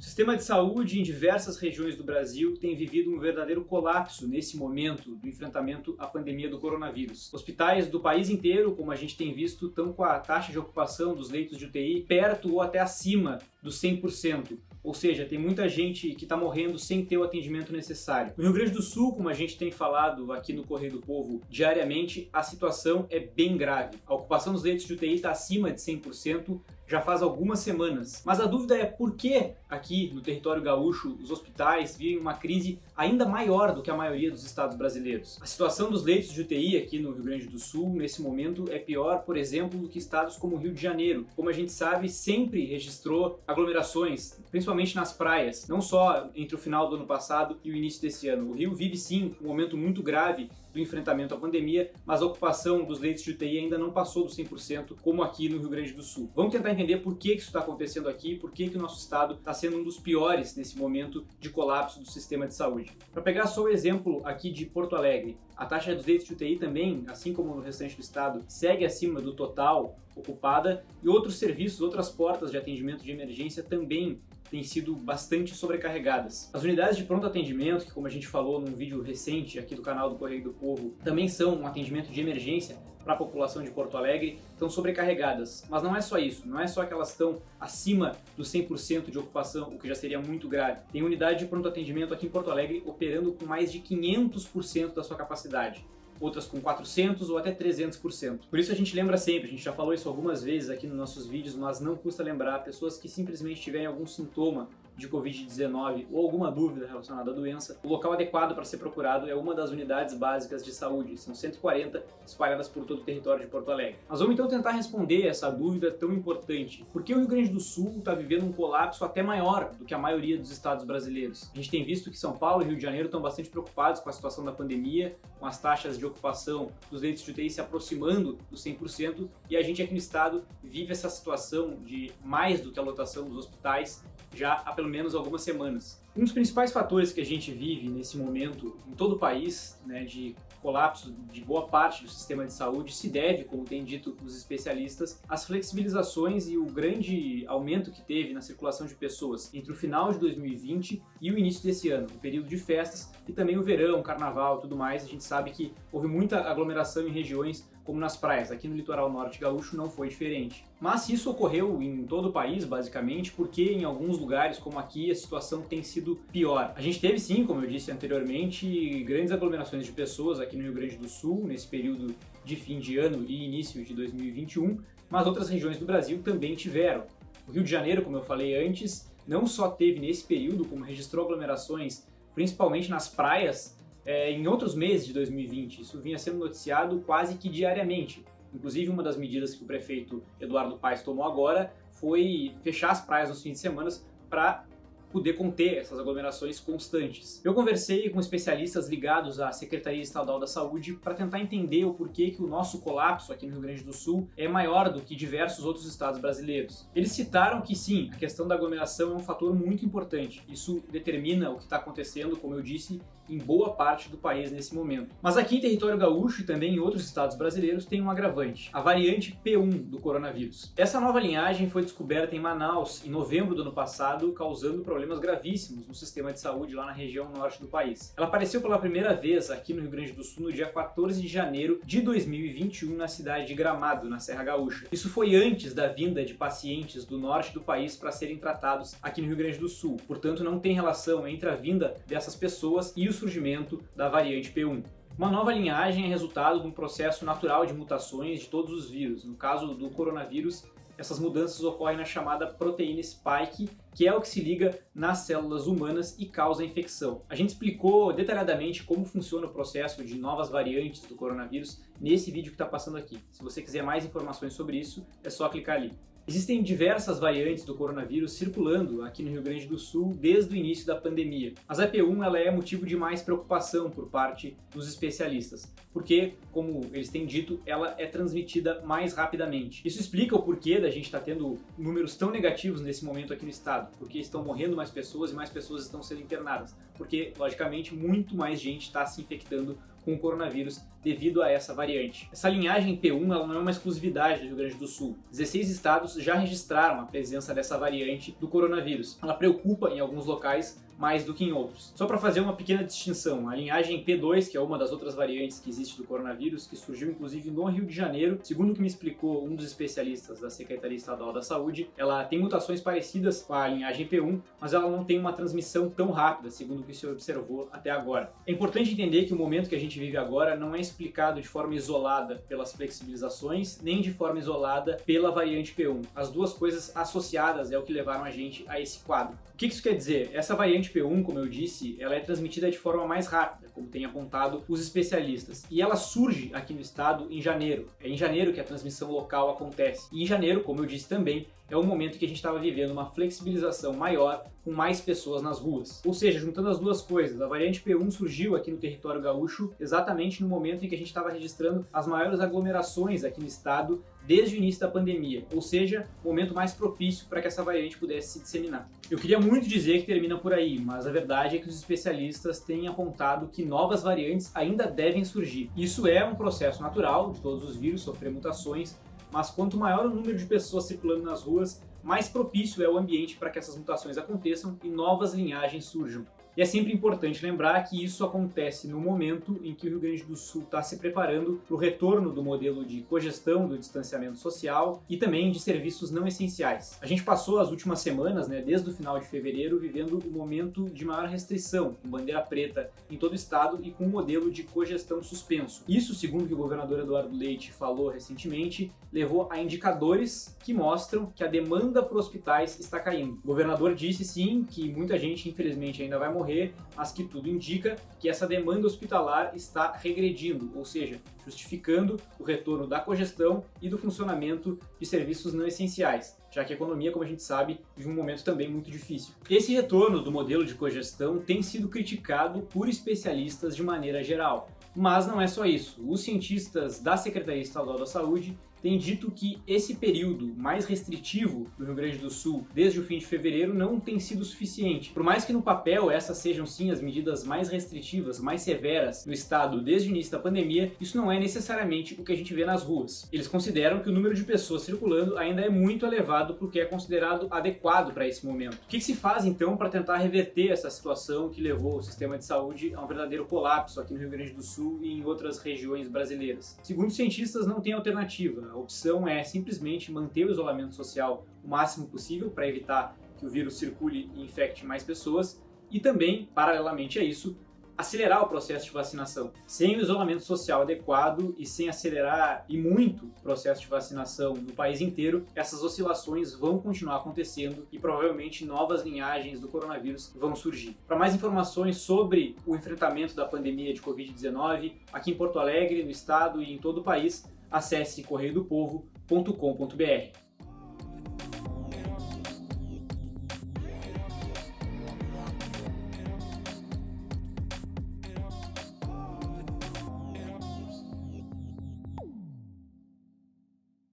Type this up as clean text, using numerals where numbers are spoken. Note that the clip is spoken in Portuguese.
O sistema de saúde em diversas regiões do Brasil tem vivido um verdadeiro colapso nesse momento do enfrentamento à pandemia do coronavírus. Hospitais do país inteiro, como a gente tem visto, estão com a taxa de ocupação dos leitos de UTI perto ou até acima dos 100%. Ou seja, tem muita gente que está morrendo sem ter o atendimento necessário. No Rio Grande do Sul, como a gente tem falado aqui no Correio do Povo diariamente, a situação é bem grave. A ocupação dos leitos de UTI está acima de 100%, já faz algumas semanas. Mas a dúvida é por que aqui no território gaúcho os hospitais vivem uma crise ainda maior do que a maioria dos estados brasileiros. A situação dos leitos de UTI aqui no Rio Grande do Sul, nesse momento, é pior, por exemplo, do que estados como o Rio de Janeiro. Como a gente sabe, sempre registrou aglomerações, principalmente nas praias, não só entre o final do ano passado e o início desse ano. O Rio vive sim um momento muito grave do enfrentamento à pandemia, mas a ocupação dos leitos de UTI ainda não passou dos 100%, como aqui no Rio Grande do Sul. Vamos tentar entender por que isso está acontecendo aqui, por que o nosso estado está sendo um dos piores nesse momento de colapso do sistema de saúde. Para pegar só o exemplo aqui de Porto Alegre, a taxa dos leitos de UTI também, assim como no restante do estado, segue acima do total ocupada e outros serviços, outras portas de atendimento de emergência também têm sido bastante sobrecarregadas. As unidades de pronto atendimento, que como a gente falou num vídeo recente aqui do canal do Correio do Povo, também são um atendimento de emergência para a população de Porto Alegre, estão sobrecarregadas. Mas não é só isso, não é só que elas estão acima dos 100% de ocupação, o que já seria muito grave. Tem unidade de pronto atendimento aqui em Porto Alegre operando com mais de 500% da sua capacidade. Outras com 400% ou até 300%. Por isso a gente lembra sempre, a gente já falou isso algumas vezes aqui nos nossos vídeos, mas não custa lembrar, pessoas que simplesmente tiverem algum sintoma de Covid-19 ou alguma dúvida relacionada à doença, o local adequado para ser procurado é uma das unidades básicas de saúde, são 140 espalhadas por todo o território de Porto Alegre. Nós vamos então tentar responder essa dúvida tão importante. Por que o Rio Grande do Sul está vivendo um colapso até maior do que a maioria dos estados brasileiros? A gente tem visto que São Paulo e Rio de Janeiro estão bastante preocupados com a situação da pandemia, com as taxas de ocupação dos leitos de UTI se aproximando dos 100%, e a gente aqui no estado vive essa situação de mais do que a lotação dos hospitais já há pelo menos algumas semanas. Um dos principais fatores que a gente vive nesse momento em todo o país, de colapso de boa parte do sistema de saúde, se deve, como tem dito os especialistas, às flexibilizações e o grande aumento que teve na circulação de pessoas entre o final de 2020 e o início desse ano, o período de festas e também o verão, o carnaval e tudo mais. A gente sabe que houve muita aglomeração em regiões como nas praias. Aqui no litoral norte gaúcho não foi diferente. Mas isso ocorreu em todo o país, basicamente, porque em alguns lugares, como aqui, a situação tem sido pior. A gente teve sim, como eu disse anteriormente, grandes aglomerações de pessoas aqui no Rio Grande do Sul, nesse período de fim de ano e início de 2021, mas outras regiões do Brasil também tiveram. O Rio de Janeiro, como eu falei antes, não só teve nesse período, como registrou aglomerações, principalmente nas praias, em outros meses de 2020. Isso vinha sendo noticiado quase que diariamente. Inclusive, uma das medidas que o prefeito Eduardo Paes tomou agora foi fechar as praias nos fins de semana para poder conter essas aglomerações constantes. Eu conversei com especialistas ligados à Secretaria Estadual da Saúde para tentar entender o porquê que o nosso colapso aqui no Rio Grande do Sul é maior do que diversos outros estados brasileiros. Eles citaram que sim, a questão da aglomeração é um fator muito importante. Isso determina o que está acontecendo, como eu disse, em boa parte do país nesse momento. Mas aqui em território gaúcho e também em outros estados brasileiros tem um agravante, a variante P1 do coronavírus. Essa nova linhagem foi descoberta em Manaus em novembro do ano passado, causando problemas gravíssimos no sistema de saúde lá na região norte do país. Ela apareceu pela primeira vez aqui no Rio Grande do Sul no dia 14 de janeiro de 2021 na cidade de Gramado, na Serra Gaúcha. Isso foi antes da vinda de pacientes do norte do país para serem tratados aqui no Rio Grande do Sul. Portanto, não tem relação entre a vinda dessas pessoas e o surgimento da variante P1. Uma nova linhagem é resultado de um processo natural de mutações de todos os vírus. No caso do coronavírus, essas mudanças ocorrem na chamada proteína spike, que é o que se liga nas células humanas e causa a infecção. A gente explicou detalhadamente como funciona o processo de novas variantes do coronavírus nesse vídeo que está passando aqui. Se você quiser mais informações sobre isso, é só clicar ali. Existem diversas variantes do coronavírus circulando aqui no Rio Grande do Sul desde o início da pandemia. Mas a P1 ela é motivo de mais preocupação por parte dos especialistas, porque, como eles têm dito, ela é transmitida mais rapidamente. Isso explica o porquê da gente estar tendo números tão negativos nesse momento aqui no estado, porque estão morrendo mais pessoas e mais pessoas estão sendo internadas, porque, logicamente, muito mais gente está se infectando com o coronavírus devido a essa variante. Essa linhagem P1 ela não é uma exclusividade do Rio Grande do Sul. 16 estados já registraram a presença dessa variante do coronavírus. Ela preocupa em alguns locais mais do que em outros. Só para fazer uma pequena distinção, a linhagem P2, que é uma das outras variantes que existe do coronavírus, que surgiu inclusive no Rio de Janeiro, segundo o que me explicou um dos especialistas da Secretaria Estadual da Saúde, ela tem mutações parecidas com a linhagem P1, mas ela não tem uma transmissão tão rápida, segundo o que se observou até agora. É importante entender que o momento que a gente vive agora não é explicado de forma isolada pelas flexibilizações, nem de forma isolada pela variante P1. As duas coisas associadas é o que levaram a gente a esse quadro. O que isso quer dizer? Essa variante P1, como eu disse, ela é transmitida de forma mais rápida, como tem apontado os especialistas. E ela surge aqui no estado em janeiro. É em janeiro que a transmissão local acontece. E em janeiro, como eu disse também, é o momento que a gente estava vivendo uma flexibilização maior, com mais pessoas nas ruas. Ou seja, juntando as duas coisas, a variante P1 surgiu aqui no território gaúcho exatamente no momento em que a gente estava registrando as maiores aglomerações aqui no estado desde o início da pandemia, ou seja, o momento mais propício para que essa variante pudesse se disseminar. Eu queria muito dizer que termina por aí, mas a verdade é que os especialistas têm apontado que novas variantes ainda devem surgir. Isso é um processo natural de todos os vírus sofrer mutações, mas quanto maior o número de pessoas circulando nas ruas, mais propício é o ambiente para que essas mutações aconteçam e novas linhagens surjam. E é sempre importante lembrar que isso acontece no momento em que o Rio Grande do Sul está se preparando para o retorno do modelo de cogestão do distanciamento social e também de serviços não essenciais. A gente passou as últimas semanas, desde o final de fevereiro, vivendo o momento de maior restrição, com bandeira preta em todo o estado e com um modelo de cogestão suspenso. Isso, segundo o que o governador Eduardo Leite falou recentemente, levou a indicadores que mostram que a demanda por hospitais está caindo. O governador disse sim que muita gente, infelizmente, ainda vai morrer, mas que tudo indica que essa demanda hospitalar está regredindo, ou seja, justificando o retorno da cogestão e do funcionamento de serviços não essenciais, já que a economia, como a gente sabe, vive um momento também muito difícil. Esse retorno do modelo de cogestão tem sido criticado por especialistas de maneira geral, mas não é só isso. Os cientistas da Secretaria Estadual da Saúde tem dito que esse período mais restritivo do Rio Grande do Sul, desde o fim de fevereiro, não tem sido suficiente. Por mais que no papel essas sejam sim as medidas mais restritivas, mais severas no estado desde o início da pandemia, isso não é necessariamente o que a gente vê nas ruas. Eles consideram que o número de pessoas circulando ainda é muito elevado porque é considerado adequado para esse momento. O que se faz então para tentar reverter essa situação que levou o sistema de saúde a um verdadeiro colapso aqui no Rio Grande do Sul e em outras regiões brasileiras? Segundo os cientistas, não tem alternativa. A opção é simplesmente manter o isolamento social o máximo possível para evitar que o vírus circule e infecte mais pessoas e também, paralelamente a isso, acelerar o processo de vacinação. Sem o isolamento social adequado e sem acelerar e muito o processo de vacinação no país inteiro, essas oscilações vão continuar acontecendo e provavelmente novas linhagens do coronavírus vão surgir. Para mais informações sobre o enfrentamento da pandemia de Covid-19 aqui em Porto Alegre, no estado e em todo o país, acesse correiodopovo.com.br.